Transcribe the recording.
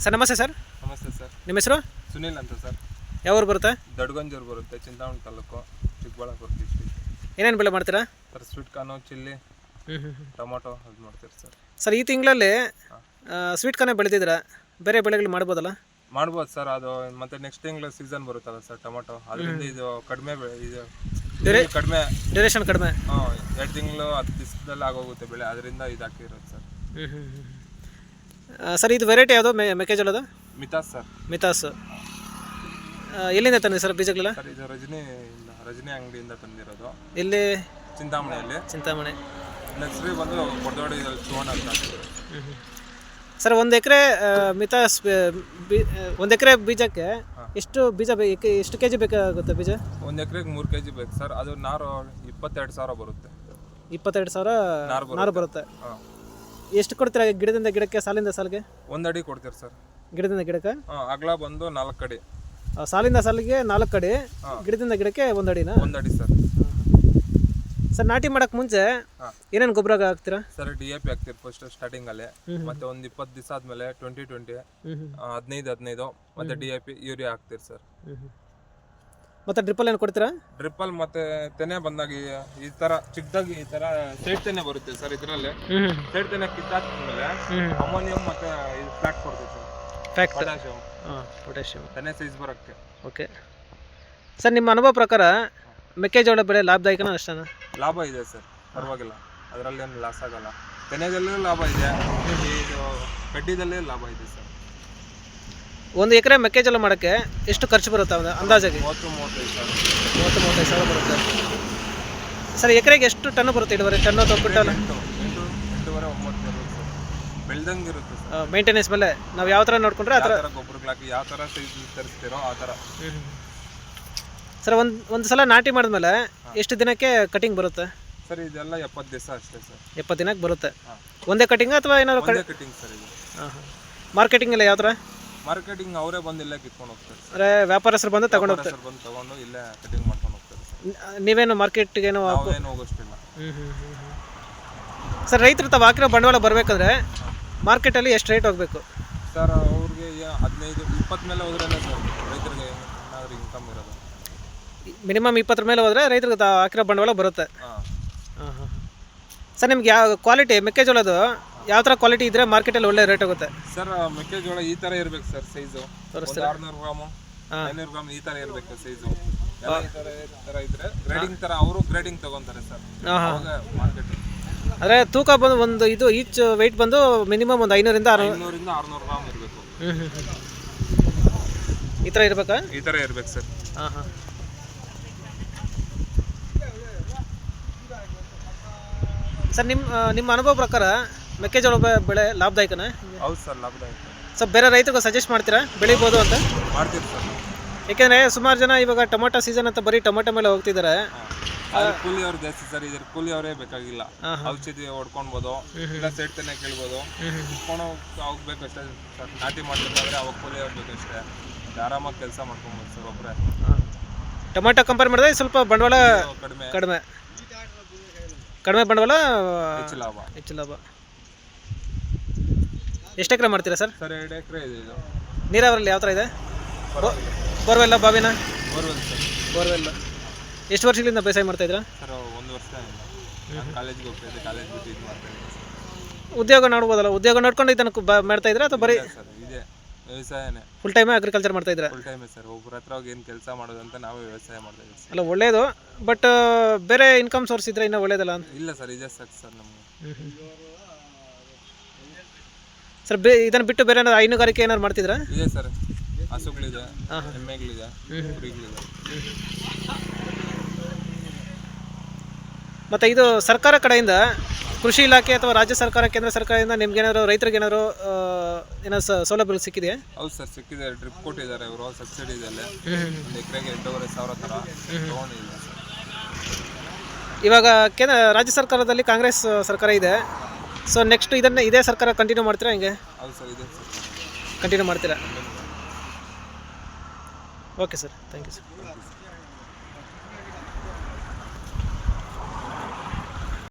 Sir ನಮಸ್ತೆ sir. ನಮಸ್ತೆ sir. ನಿಮ್ಮ ಹೆಸರು? ಸುನಿಲ್ ಅಂತ ಸರ್. ಯಾವ ಊರು ಬರುತ್ತೆ? ದಡ್ಗಂಜೂರು ಬರುತ್ತೆ, ಚಿಂತಾಮಣಿ ತಾಲೂಕು, ಚಿಕ್ಕಬಳ್ಳಾಪುರ ಡಿಸ್ಟ್ರಿಕ್ಟ್. ಏನೇನು ಬೆಳೆ ಮಾಡ್ತೀರಾ sir? Sweet corn, chilli, tomato ಅದು ಮಾಡ್ತೀರಿ ಸರ್. ಸರ್ ಈ ತಿಂಗಳಲ್ಲಿ ಸ್ವೀಟ್ ಕಾರ್ನೇ ಬೆಳೆದಿದ್ದೀರಾ, ಬೇರೆ ಬೆಳೆಗಳು ಮಾಡ್ಬೋದಲ್ಲ? ಮಾಡ್ಬೋದು ಸರ್. ಅದು ಮತ್ತೆ ನೆಕ್ಸ್ಟ್ ತಿಂಗಳು ಸೀಸನ್ ಬರುತ್ತಲ್ಲ ಸರ್ ಟೊಮೊಟೊ, ಅದರಿಂದ ಇದು ಕಡಿಮೆ ಇದು ಕಡಿಮೆ ಡ್ಯೂರೇಷನ್ ಕಡಿಮೆ. 2 ತಿಂಗಳು 10 ದಿವಸದಲ್ಲಿ ಆಗೋಗುತ್ತೆ ಬೆಳೆ, ಅದರಿಂದ ಇದು ಹಾಕಿರೋದು ಸರ್. ಸರ್ ಇದು ವೆರೈಟಿ ಯಾವುದು ಮೆಕ್ಕೆಜೋಳದ? ಮಿತಾಸ್ ಸರ್. ಮಿತಾಸ್. ಎಲ್ಲಿಂದ ತಂದಿದೆ ಸರ್ ಬೀಜಗಳೆಲ್ಲ? ಸರ್ ಇದು ರಜನಿ ಅಂಗಡಿಯಿಂದ ತಂದಿರೋದು. ಇಲ್ಲಿ ಚಿಂತಾಮಣಿಯಲ್ಲಿ. ಚಿಂತಾಮಣಿ. ನೆಕ್ಸ್ಟ್ ಬಂದು ಕೊಡದೋಡಿ ಶಿವಣ್ಣ ಅಂತ. ಸರ್ ಒಂದು ಎಕರೆ ಮಿತಾಸ್ ಒಂದು ಎಕರೆ ಬೀಜಕ್ಕೆ ಎಷ್ಟು ಬೀಜ ಎಷ್ಟು ಕೆ ಜಿ ಬೇಕಾಗುತ್ತೆ ಬೀಜ? 1 ಎಕರೆಗೆ 3 kg ಬೇಕು ಸರ್. ಅದು ನಾರು 22,000 ಬರುತ್ತೆ. 22,000 ನಾರು ಬರುತ್ತೆ. ಎಷ್ಟು ಕೊಡ್ತೀರಾ ಗಿಡದಿಂದ ಗಿಡಕ್ಕೆ, ಸಾಲಿಂದ ಸಾಲಿಗೆ? 1 ಅಡಿ ಕೊಡ್ತೀರಿ ಸರ್. ಗಿಡದಿಂದ ಗಿಡಕ್ಕೆ ಅಗಲ ಬಂದು 4 ಅಡಿ. ಸಾಲಿಂದ ಸಾಲಿಗೆ 4 ಅಡಿ, ಗಿಡದಿಂದ ಗಿಡಕ್ಕೆ 1 ಅಡಿನಾ? 1 ಅಡಿ ಸರ್. ಸರ್ ನಾಟಿ ಮಾಡಕ್ ಮುಂಚೆ ಏನೇನು ಗೊಬ್ಬರ ಹಾಕ್ತೀರಾ? ಸರ್ DAP ಹಾಕ್ತಿರಿ ಫಸ್ಟ್ ಸ್ಟಾರ್ಟಿಂಗ್ ಅಲ್ಲಿ, ಮತ್ತೆ ಒಂದು 20 ದಿವಸ ಆದ್ಮೇಲೆ 20-20, 15-15 ಮತ್ತೆ DAP ಯೂರಿಯಾ ಹಾಕ್ತಿರಿ ಸರ್. ಮತ್ತೆ ಡ್ರಿಪ್ಪಲ್ ಏನು ಕೊಡ್ತೀರಾ? ಡ್ರಿಪ್ಪಲ್ ಮತ್ತೆ ತೆನೆ ಬಂದಾಗ ಈ ತರ ಚಿಕ್ಕದಾಗಿ ಈ ತರ ಸೈಡ್ ತೆನೆ ಬರುತ್ತೆ ಸರ್. ಇದರಲ್ಲಿ ಸೈಡ್ ತೆನೆ ಕಿತ್ತಾದ್ಮೇಲೆ ಅಮೋನಿಯಂ ಮತ್ತೆ ಇದು ಫ್ಲಾಟ್ ಕೊಡ್ತೀವಿ ಸರ್. ಪೊಟ್ಯಾಷಿಯಂ ತೆನೆ ಸೈಜ್ ಬರೋಕ್ಕೆ. ಓಕೆ ಸರ್, ನಿಮ್ಮ ಅನುಭವ ಪ್ರಕಾರ ಮೆಕ್ಕೆಜೋಳ ಬೆಳೆ ಲಾಭದಾಯಕನ ಅಷ್ಟೇನಾ? ಲಾಭ ಇದೆ ಸರ್, ಪರವಾಗಿಲ್ಲ, ಅದರಲ್ಲಿ ಏನು ಲಾಸ್ ಆಗಲ್ಲ. ತೆನೆದಲ್ಲೂ ಲಾಭ ಇದೆ, ಇದು ಕಡ್ಡಿದಲ್ಲೇ ಲಾಭ ಇದೆ ಸರ್. 1 ಎಕರೆ ಮೆಕ್ಕೆಜೋಳ ಮಾಡೋಕ್ಕೆ ಎಷ್ಟು ಖರ್ಚು ಬರುತ್ತೆ ಅಂದಾಜಾಗಿ? 30-35 ಸಾವಿರ. 30-35 ಸಾವಿರ ಬರುತ್ತೆ. ಸರ್ ಎಕರೆಗೆ ಎಷ್ಟು ಟನ್ ಬರುತ್ತೆ ಇಳುವರಿ? ಟನ್ ಅಥವಾ ಕ್ವಿಂಟಲ್? 8-9 ಸರ್. ಬೆಳ್ದಂಗೆ ಇರುತ್ತೆ ಸರ್. ಮೇಂಟೆನೆನ್ಸ್ ಮೇಲೆ ನಾವು ಯಾವ ಥರ ನೋಡ್ಕೊಂಡ್ರೆ ಆ ಥರ ಗೊಬ್ಬರಗಳು ಹಾಕಿ ಯಾವ ಥರ ಸೈಜ್ ತರಿಸ್ತೀರೋ ಆ ಥರ. ಸರ್ ಒಂದು ಸಲ ನಾಟಿ ಮಾಡಿದ್ಮೇಲೆ ಎಷ್ಟು ದಿನಕ್ಕೆ ಕಟಿಂಗ್ ಬರುತ್ತೆ ಸರ್? ಇದೆಲ್ಲ 70 ದಿವಸ ಅಷ್ಟೇ ಸರ್. 70 ದಿನಕ್ಕೆ ಬರುತ್ತೆ. ಒಂದೇ ಕಟಿಂಗ್ ಅಥವಾ ಏನಾದ್ರು ಕಟಿಂಗ್ ಸರ್ ಇದು? ಮಾರ್ಕೆಟಿಂಗ್ ಎಲ್ಲ ಯಾವ ಥರ? ಮಾರ್ಕೆಟಿಂಗ್ ಅವರೇ ಬಂದು ಇಲ್ಲೇ ಕಿತ್ಕೊಂಡು ಹೋಗ್ತಾರೆ. ಅಂದರೆ ವ್ಯಾಪಾರಸ್ಥರು ಬಂದು ತಗೊಂಡು ಹೋಗ್ತಾರೆ? ಬಂದು ತಗೊಂಡು ಇಲ್ಲೇ ಕಟಿಂಗ್ ಮಾಡ್ಕೊಂಡು ಹೋಗ್ತಾರೆ ಸರ್. ನೀವೇನು ಮಾರ್ಕೆಟ್ಗೆ ಏನು ಹೋಗೋಷ್ಟಿಲ್ಲ ಸರ್? ರೈತರು ತಾವು ಹಾಕಿರೋ ಬಂಡವಾಳ ಬರಬೇಕಂದ್ರೆ ಮಾರ್ಕೆಟಲ್ಲಿ ಎಷ್ಟು ರೇಟ್ ಹೋಗಬೇಕು ಸರ್? ಅವ್ರಿಗೆ 15-20 ಮೇಲೆ ಹೋದ್ರೇ ಸರ್ ರೈತರಿಗೆ ಏನಾದರೂ ಇನ್ಕಮ್ ಇರೋದು. ಮಿನಿಮಮ್ 20 ಮೇಲೆ ಹೋದರೆ ರೈತರಿಗೆ ತಾವು ಹಾಕಿರೋ ಬಂಡವಾಳ ಬರುತ್ತೆ. ಸರ್ ನಿಮ್ಗೆ ಯಾವ ಕ್ವಾಲಿಟಿ ಮೆಕ್ಕೆಜೋಳದು ಯಾವ ಥರ ಕ್ವಾಲಿಟಿ ಇದ್ದರೆ ಮಾರ್ಕೆಟಲ್ಲಿ ಒಳ್ಳೆ ರೇಟ್ ಹೋಗುತ್ತೆ ಸರ್? ಮೆಕ್ಕೆಜೋಳ ಈ ಥರ ಇರಬೇಕು ಸರ್ ಸೈಜು. 600 ಗ್ರಾಮು 500 ಗ್ರಾಮ್ ಈ ಥರ ಇರಬೇಕು ಸೈಜು. ಈ ಥರ ಇದ್ರೆ ಗ್ರೇಡಿಂಗ್ ಥರ ಅವರು ಗ್ರೇಡಿಂಗ್ ತಗೊತಾರೆ ಸರ್. ಮಾರ್ಕೆಟ್ ಅಂದರೆ ತೂಕ ಬಂದು ಒಂದು ಇದು ಈಚ್ ವೆಯ್ಟ್ ಬಂದು ಮಿನಿಮಮ್ ಒಂದು 500-600 ಗ್ರಾಮ್ ಇರಬೇಕು. ಈ ಥರ ಇರಬೇಕಾ? ಈ ಥರ ಇರ್ಬೇಕು ಸರ್. ಸರ್ ನಿಮ್ಮ ಅನುಭವ ಪ್ರಕಾರ ಮೆಕ್ಕೆಜೋಳ ಬೆಳೆ ಲಾಭದಾಯಕನ? ಹೌದು ಸರ್, ಲಾಭದಾಯಕ. ಸರ್ ಬೇರೆ ರೈತರಿಗೂ ಸಜೆಸ್ಟ್ ಮಾಡ್ತೀರಾ ಬೆಳಿಬೋದು ಅಂತ? ಮಾಡ್ತೀರಿ ಸರ್. ಯಾಕೆಂದರೆ ಸುಮಾರು ಜನ ಇವಾಗ ಟೊಮೊಟೊ ಸೀಸನ್ ಅಂತ ಬರೀ ಟೊಮೊಟೊ ಮೇಲೆ ಹೋಗ್ತಿದ್ದಾರೆ. ಕೂಲಿ ಅವ್ರು ಜಾಸ್ತಿ ಸರ್. ಇದ್ರ ಕೂಲಿ ಅವರೇ ಬೇಕಾಗಿಲ್ಲ. ಔಷಧಿ ಹೊಡ್ಕೊಳ್ಬೋದು, ಇಲ್ಲ ಸೈಡ್ ತೆನೆ ಕೇಳ್ಬೋದು, ಹೋಗ್ಬೇಕಷ್ಟೇ ಸರ್. ನಾಟಿ ಮಾಡ್ಬೇಕಾದ್ರೆ ಅವಾಗ ಕೂಲಿ ಅವ್ರು ಬೇಕಷ್ಟೇ. ಆರಾಮಾಗಿ ಕೆಲಸ ಮಾಡ್ಕೊಬೋದು ಸರ್ ಒಬ್ಬರೇ. ಟೊಮೊಟೊ ಕಂಪೇರ್ ಮಾಡಿದ್ರೆ ಸ್ವಲ್ಪ ಬಂಡವಾಳ ಕಡಿಮೆ ಬಂಡವಾಳ, ಹೆಚ್ಚು ಲಾಭ. ಎಷ್ಟು ಎಕರೆ ಮಾಡ್ತೀರಾ ಸರ್? ಸರ್ 2 ಎಕರೆ ಇದೆ ಇದು. ನೀರಾವರಿಯಲ್ಲಿ ಯಾವ ಥರ ಇದೆ? ಬೋರ್ವೆಲ್ಲ, ಬಾವಿನ? Borewell sir. ಬೋರ್ವೆಲ್. ಎಷ್ಟು ವರ್ಷಗಳಿಂದ ಬೇಸಾಯ ಮಾಡ್ತಾಯಿದ್ದೀರಾ ಸರ್? 1 ವರ್ಷ ಕಾಲೇಜ್ಗೆ ಹೋಗ್ತಾಯಿದ್ದೆ, ಕಾಲೇಜ್ ಬಿಟ್ಟು ಇದು ಮಾಡ್ತಾಯಿದ್ದೆ. ಉದ್ಯೋಗ ನೋಡ್ಬೋದಲ್ಲ? ಉದ್ಯೋಗ ನೋಡ್ಕೊಂಡು ಇದನ್ನು ಮಾಡ್ತಾಯಿದ್ದೀರಾ ಅಥವಾ ಬರೀ ಸರ್ ಇದೇ ವ್ಯವಸಾಯನೇ? ಫುಲ್ ಟೈಮೇ ಅಗ್ರಿಕಲ್ಚರ್ ಮಾಡ್ತಾಯಿದ್ದೀರಾ? ಫುಲ್ ಟೈಮೇ ಸರ್. ಒಬ್ಬರ ಹತ್ರ ಹೋಗಿ ಏನು ಕೆಲಸ ಮಾಡೋದಂತ ನಾವು ವ್ಯವಸಾಯ ಮಾಡ್ತಾಯಿದ್ದೀವಿ ಸರ್. ಅಲ್ಲ ಒಳ್ಳೇದು, ಬಟ್ ಬೇರೆ ಇನ್ಕಮ್ ಸೋರ್ಸ್ ಇದ್ರೆ ಇನ್ನೂ ಒಳ್ಳೇದಲ್ಲ ಅಂತ? ಇಲ್ಲ ಸರ್, ಇದೇ ಸಾಕು ಸರ್ ನಮಗೆ. ಸರ್ ಇದನ್ನು ಬಿಟ್ಟು ಬೇರೆ ಏನಾದ್ರು ಹೈನುಗಾರಿಕೆ ಏನಾದ್ರು ಮಾಡ್ತಿದ್ರಾ? ಇದೆ ಸರ್, ಹಸುಗಳಿದೆ, ಎಮ್ಮೆಗಳಿದೆ, ಕುರಿಗಳಿದೆ. ಮತ್ತು ಇದು ಸರ್ಕಾರ ಕಡೆಯಿಂದ ಕೃಷಿ ಇಲಾಖೆ ಅಥವಾ ರಾಜ್ಯ ಸರ್ಕಾರ, ಕೇಂದ್ರ ಸರ್ಕಾರದಿಂದ ನಿಮ್ಗೇನಾದ್ರು ರೈತರಿಗೆ ಏನಾದ್ರು ಸೌಲಭ್ಯಗಳು ಸಿಕ್ಕಿದೆಯಾ? ಹೌದು ಸರ್, ಸಿಕ್ಕಿದೆ. ಡ್ರಿಪ್ ಕೊಟ್ಟಿದ್ದಾರೆ ಇವರು, ಸಬ್ಸಿಡಿ ಇದೆಲ್ಲ. 1 ಎಕರೆಗೆ 8,500 ಥರ ತೊಗೊಂಡಿದ್ದಾರೆ ಸರ್. ಇವಾಗ ರಾಜ್ಯ ಸರ್ಕಾರದಲ್ಲಿ ಕಾಂಗ್ರೆಸ್ ಸರ್ಕಾರ ಇದೆ. ಸೊ ನೆಕ್ಸ್ಟ್ ಇದೇ ಸರ್ಕಾರ ಕಂಟಿನ್ಯೂ ಮಾಡ್ತೀರಾ ಹೆಂಗೆ? ಹೌದು ಸರ್, ಇದೆ ಸರ್, ಕಂಟಿನ್ಯೂ ಮಾಡ್ತೀರಾ? Okay sir, thank you sir.